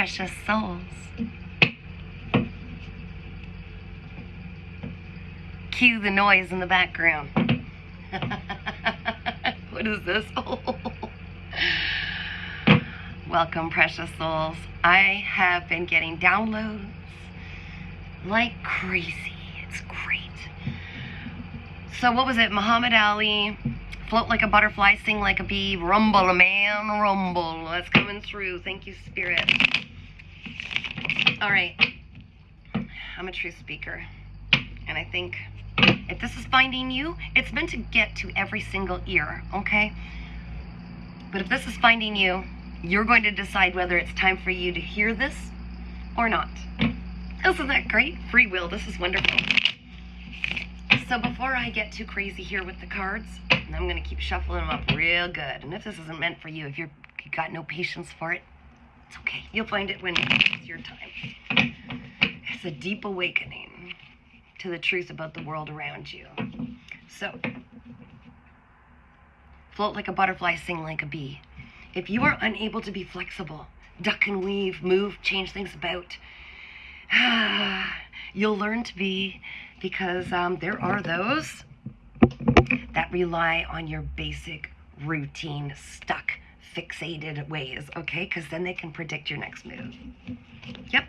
precious souls. Cue the noise in the background. What is this? Oh. Welcome, precious souls. I have been getting downloads like crazy. It's great. So what was it? Muhammad Ali, float like a butterfly, sing like a bee, rumble, a man, rumble. That's coming through. Thank you, Spirit. All right. I'm a truth speaker. And I think if this is finding you, it's meant to get to every single ear, okay? But if this is finding you, you're going to decide whether it's time for you to hear this or not. Isn't that great? Free will. This is wonderful. So before I get too crazy here with the cards, I'm going to keep shuffling them up real good. And if this isn't meant for you, if you got no patience for it, it's okay. You'll find it when it's your time. It's a deep awakening to the truth about the world around you. So, float like a butterfly, sing like a bee. If you are unable to be flexible, duck and weave, move, change things about, you'll learn to be, because there are those that rely on your basic, routine, stuck, fixated ways, okay? Because then they can predict your next move. Yep.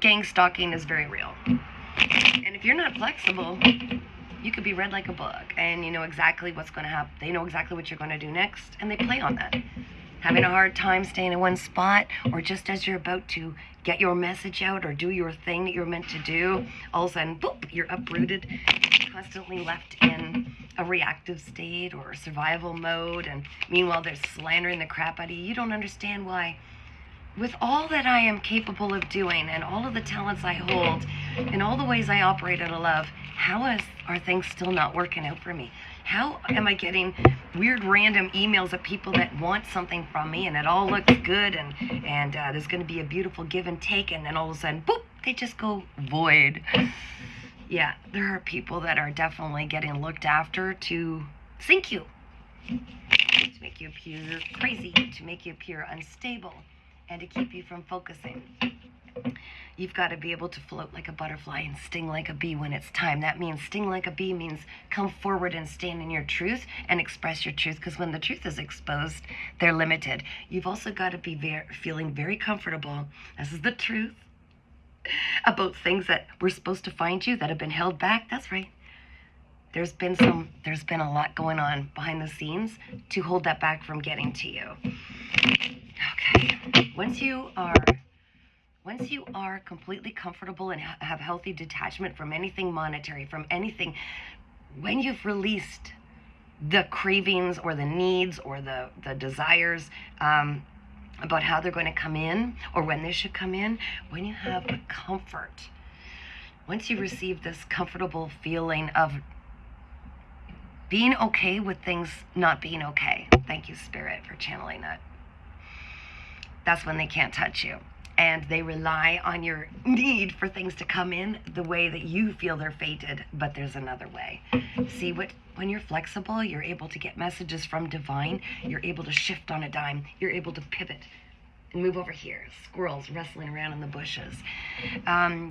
Gang stalking is very real. And if you're not flexible, you could be read like a book, and you know exactly what's going to happen. They know exactly what you're going to do next, and they play on that. Having a hard time staying in one spot, or just as you're about to get your message out or do your thing that you're meant to do, all of a sudden, boop, you're uprooted, constantly left in a reactive state or survival mode, and meanwhile they're slandering the crap out of you. You don't understand why. With all that I am capable of doing, and all of the talents I hold, and all the ways I operate out of love, are things still not working out for me? How am I getting weird random emails of people that want something from me, and it all looks good, and there's going to be a beautiful give and take, and then all of a sudden, boop, they just go void. Yeah, there are people that are definitely getting looked after to sink you, to make you appear crazy, to make you appear unstable, and to keep you from focusing. You've got to be able to float like a butterfly and sting like a bee when it's time. That means sting like a bee means come forward and stand in your truth and express your truth, because when the truth is exposed, they're limited. You've also got to be feeling very comfortable, this is the truth, about things that were supposed to find you that have been held back. That's right. There's been a lot going on behind the scenes to hold that back from getting to you. Okay. Once you are completely comfortable and have healthy detachment from anything monetary, from anything, when you've released the cravings or the needs or the desires about how they're going to come in or when they should come in, when you have a comfort, once you receive this comfortable feeling of being okay with things not being okay, thank you, Spirit, for channeling that, that's when they can't touch you. And they rely on your need for things to come in the way that you feel they're fated, but there's another way. See, when you're flexible, you're able to get messages from divine, you're able to shift on a dime, you're able to pivot and move over here. Squirrels wrestling around in the bushes.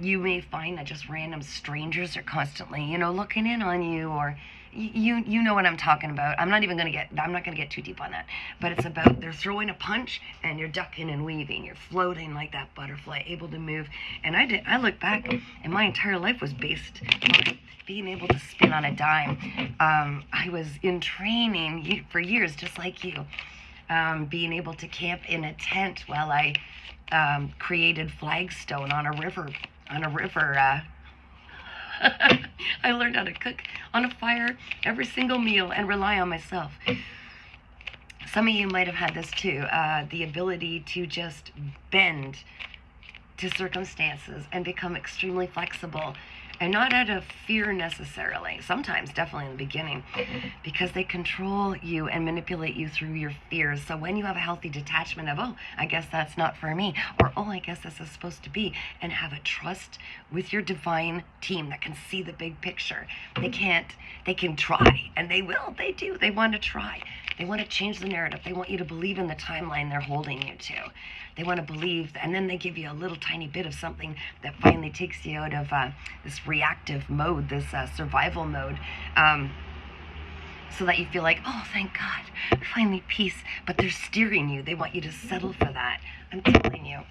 You may find that just random strangers are constantly, looking in on you, or you know what I'm talking about. I'm not going to get too deep on that. But it's about they're throwing a punch and you're ducking and weaving. You're floating like that butterfly, able to move. And I look back, and my entire life was based on being able to spin on a dime. I was in training for years, just like you, being able to camp in a tent while I created flagstone on a river. I learned how to cook on a fire every single meal and rely on myself. Some of you might have had this too, the ability to just bend to circumstances and become extremely flexible, and not out of fear necessarily, sometimes definitely in the beginning, because they control you and manipulate you through your fears. So when you have a healthy detachment of, oh, I guess that's not for me, or oh, I guess this is supposed to be, and have a trust with your divine team that can see the big picture, they can try, and they will, they do, they want to try They want to change the narrative. They want you to believe in the timeline they're holding you to. They want to believe, and then they give you a little tiny bit of something that finally takes you out of this reactive mode, this survival mode, so that you feel like, oh, thank God, finally peace. But they're steering you. They want you to settle for that. I'm telling you.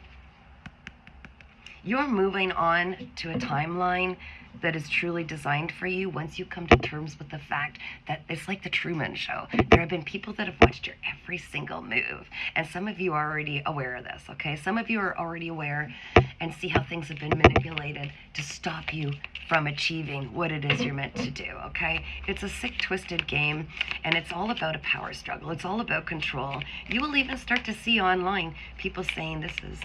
You're moving on to a timeline that is truly designed for you once you come to terms with the fact that it's like the Truman Show. There have been people that have watched your every single move. And some of you are already aware of this, okay? Some of you are already aware and see how things have been manipulated to stop you from achieving what it is you're meant to do, okay? It's a sick, twisted game, and it's all about a power struggle. It's all about control. You will even start to see online people saying this is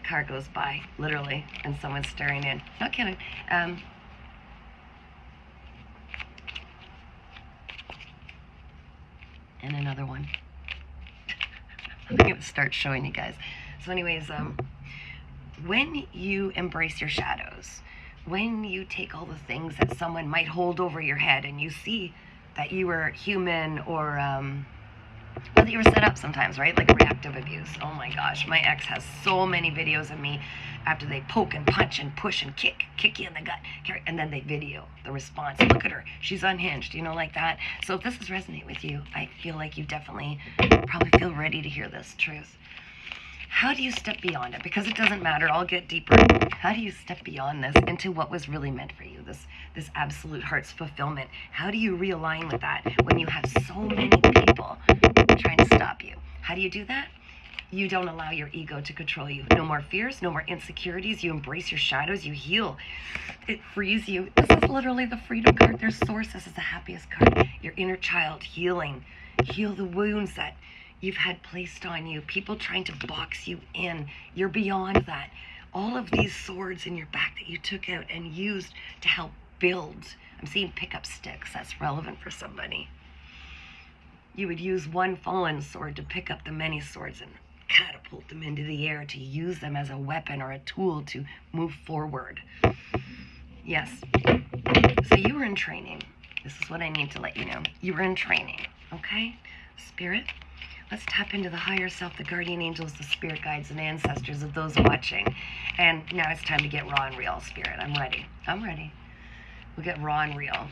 car goes by, literally, and someone's staring in. Not kidding. And another one. I'm going to start showing you guys. So anyways, when you embrace your shadows, when you take all the things that someone might hold over your head and you see that you were human or that you were set up sometimes, right? Like reactive abuse. Oh my gosh, my ex has so many videos of me after they poke and punch and push and kick you in the gut, and then they video the response. Look at her, she's unhinged, you know, like that. So if this is resonating with you, I feel like you definitely probably feel ready to hear this truth. How do you step beyond it? Because it doesn't matter, I'll get deeper. How do you step beyond this into what was really meant for you, this absolute heart's fulfillment? How do you realign with that when you have so many people trying to stop you? How do you do that? You don't allow your ego to control you. No more fears, no more insecurities. You embrace your shadows, you heal. It frees you. This is literally the freedom card. There's source. This is the happiest card. Your inner child healing. Heal the wounds that you've had placed on you. People trying to box you in. You're beyond that. All of these swords in your back that you took out and used to help build. I'm seeing pickup sticks. That's relevant for somebody. You would use one fallen sword to pick up the many swords and catapult them into the air, to use them as a weapon or a tool to move forward. Yes. So you were in training. This is what I need to let you know. You were in training, okay? Spirit, let's tap into the higher self, the guardian angels, the spirit guides, and ancestors of those watching. And now it's time to get raw and real, Spirit. I'm ready. I'm ready. We'll get raw and real.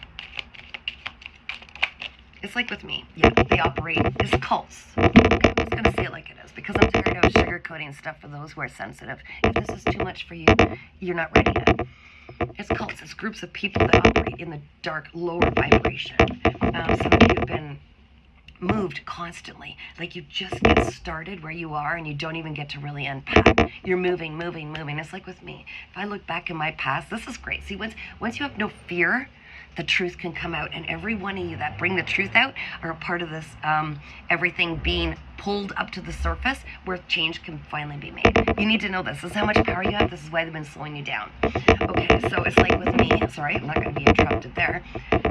It's like with me. Yeah, they operate as cults. Okay, I'm just going to say it like it is, because I'm tired of sugarcoating stuff for those who are sensitive. If this is too much for you, you're not ready yet. It's cults. It's groups of people that operate in the dark, lower vibration. Some of you have been moved constantly. Like you just get started where you are and you don't even get to really unpack. You're moving. It's like with me. If I look back in my past, this is great. See, once you have no fear, the truth can come out, and every one of you that bring the truth out are a part of this everything being pulled up to the surface where change can finally be made. You need to know this. This is how much power you have. This is why they've been slowing you down. Okay, so it's like with me. Sorry, I'm not going to be interrupted there.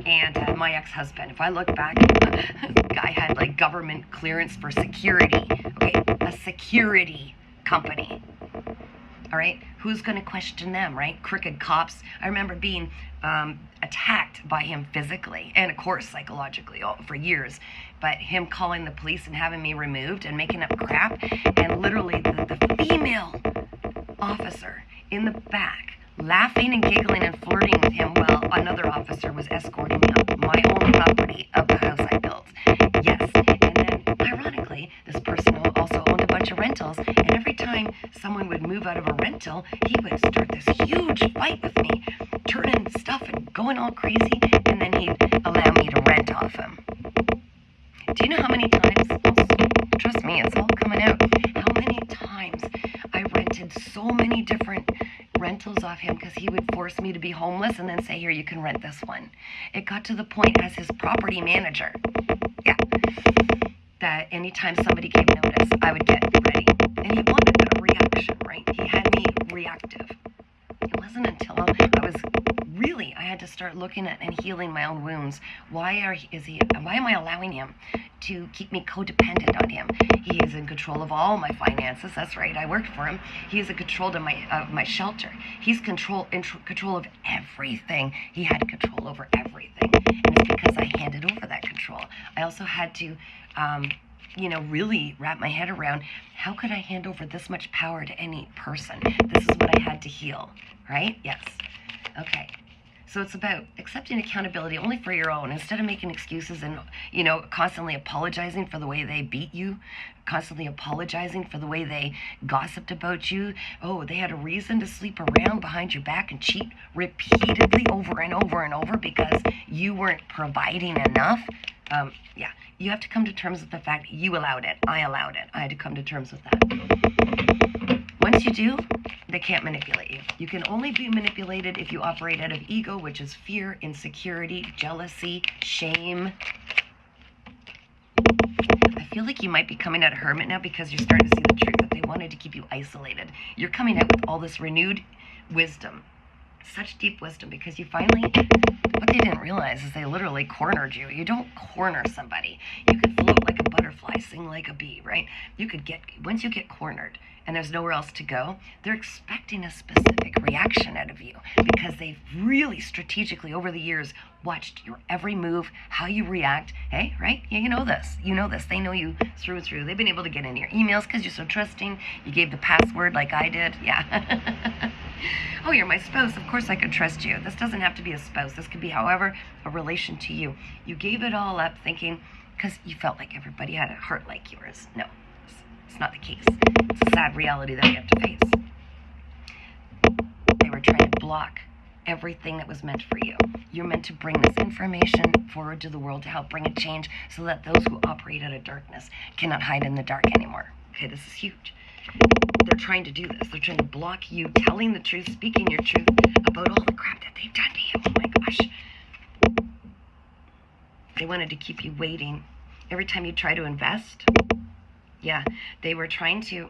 And my ex-husband, if I look back, this guy had like government clearance for security. Okay, a security company. All right, who's going to question them, right? Crooked cops. I remember being attacked by him physically and, of course, psychologically for years. But him calling the police and having me removed and making up crap. And literally the female officer in the back laughing and giggling and flirting with him while another officer was escorting me on my own property of the house I built. Yes. And then, ironically, this person also owned a bunch of rentals. And every time someone would move out of a rental, he would start this huge fight with me, turning stuff and going all crazy. And then he'd allow me to rent off him. Do you know how many times, trust me, it's all coming out, how many times I rented so many different rentals off him because he would force me to be homeless and then say, here, you can rent this one. It got to the point as his property manager, yeah, that anytime somebody gave notice, I would get ready. And he wanted a reaction, right? He had me reactive. It wasn't until I had to start looking at and healing my own wounds. Why am I allowing him to keep me codependent on him? He is in control of all my finances. That's right, I worked for him. He is in control of my shelter. He's in control of everything. He had control over everything. And it's because I handed over that control. I I also had to, really wrap my head around, how could I hand over this much power to any person? This is what I had to heal, right? Yes. Okay. So it's about accepting accountability only for your own, instead of making excuses and, constantly apologizing for the way they beat you, constantly apologizing for the way they gossiped about you. Oh, they had a reason to sleep around behind your back and cheat repeatedly over and over and over because you weren't providing enough. You have to come to terms with the fact you allowed it. I allowed it. I had to come to terms with that. Once you do, they can't manipulate you. You can only be manipulated if you operate out of ego, which is fear, insecurity, jealousy, shame. I feel like you might be coming out a hermit now because you're starting to see the truth that they wanted to keep you isolated. You're coming out with all this renewed wisdom, such deep wisdom, because you finally, what they didn't realize is they literally cornered you. You don't corner somebody. You could float like a butterfly, sing like a bee, right? Once you get cornered and there's nowhere else to go, they're expecting a specific reaction out of you because they've really strategically over the years watched your every move, how you react. Hey, right? Yeah, you know this. They know you through and through. They've been able to get into your emails because you're so trusting. You gave the password like I did. Yeah. Oh, you're my spouse. Of course I could trust you. This doesn't have to be a spouse. This could be, however, a relation to you. You gave it all up thinking, because you felt like everybody had a heart like yours. No, it's not the case. It's a sad reality that we have to face. They were trying to block everything that was meant for you. You're meant to bring this information forward to the world to help bring a change so that those who operate out of darkness cannot hide in the dark anymore. Okay, this is huge. They're trying to do this. They're trying to block you telling the truth, speaking your truth about all the crap that they've done to you. Oh my gosh. They wanted to keep you waiting. Every time you try to invest, they were trying to,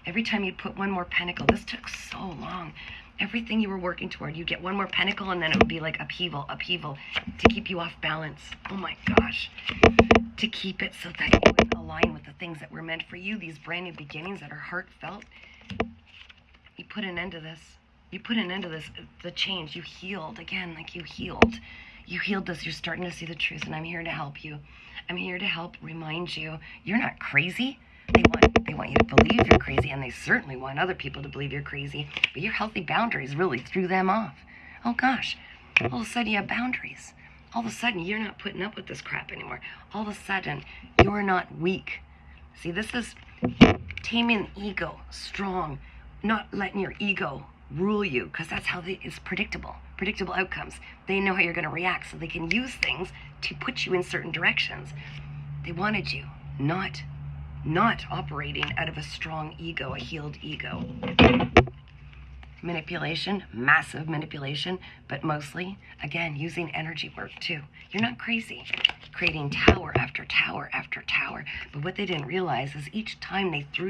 every time you put one more pentacle, this took so long. Everything you were working toward, you get one more pentacle and then it would be like upheaval, to keep you off balance. Oh my gosh. To keep it so that you wouldn't align with the things that were meant for you, these brand new beginnings that are heartfelt. You put an end to this. The change. You healed. Again, like you healed. You healed this. You're starting to see the truth, and I'm here to help you. I'm here to help remind you you're not crazy. They want you to believe you're crazy, and they certainly want other people to believe you're crazy, but your healthy boundaries really threw them off. Oh gosh, all of a sudden you have boundaries. All of a sudden you're not putting up with this crap anymore. All of a sudden you're not weak. See, this is taming the ego, strong, not letting your ego rule you, because that's how it's predictable outcomes. They know how you're going to react, so they can use things to put you in certain directions. They wanted you not operating out of a strong ego, a healed ego. Manipulation, massive manipulation, but mostly, again, using energy work too. You're not crazy, creating tower after tower after tower. But what they didn't realize is each time they threw